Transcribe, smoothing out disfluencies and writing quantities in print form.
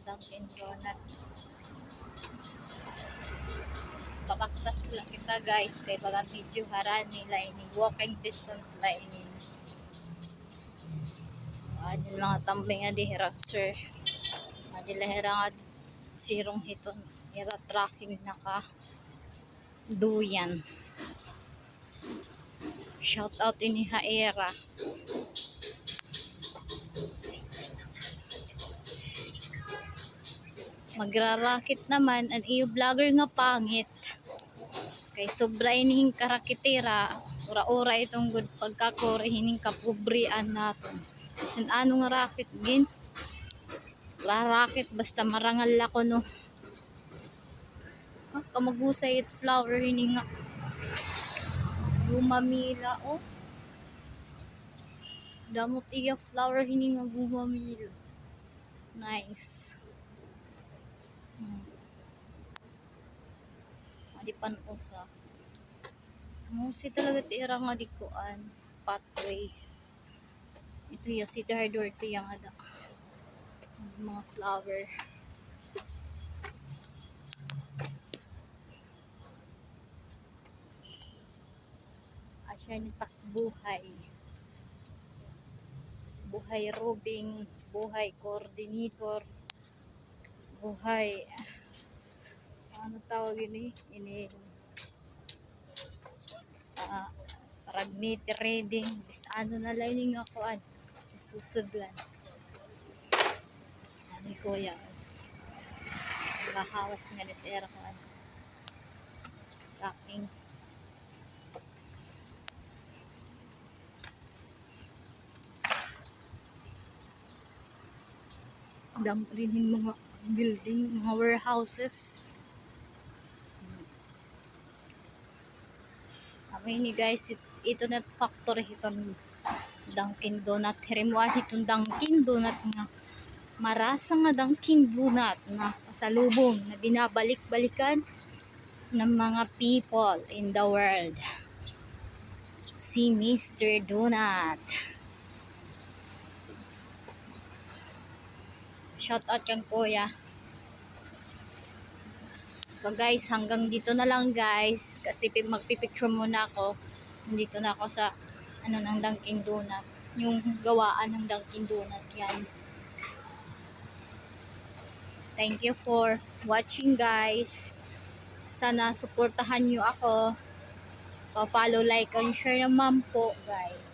Dunkin Donut. Papaktas lang kita guys kay baga video haran nila ini walking distance la ini. Ano mga tambay nga dihira sir. Madilahira nga sirong hiton ira tracking naka duyan. Shout out ini haera. Magrarakit naman ang iyo vlogger nga pangit. Kay sobra ining karakitera, ura-ura itong good pagkakore hining kapobrian naton. Sin ano nga rakit gin? Rarakit basta marangal ako no. Kamagusay it flower hining nga gumamila oh. Damot iya flower hining nga gumamila. Nice. Di pan usa. Musi talaga tira nga dikuan pathway. Ito yung city hardware ito yung ada. Mga flower. Asya ni takbuhay. Buhay robing, buhay coordinator, buhay ano tawag ini ragniti reading bis ano na lining ako susudlan ani ko yan nakahawas nga nitera ko tracking damplinin mga building, mga warehouses. Kami ni guys, ito na factory itong Dunkin Donut. Hirimuan itong Dunkin Donut nga. Marasa nga Dunkin Donut na pasalubong na binabalik-balikan ng mga people in the world. Si Mr. Donut. Shout out kang kuya. So guys, hanggang dito na lang guys. Kasi magpipicture muna ako. Dito na ako sa ng Dunkin Donut. Yung gawaan ng Dunkin Donut yan. Thank you for watching guys. Sana suportahan nyo ako. Pa-follow, like, and share naman po guys.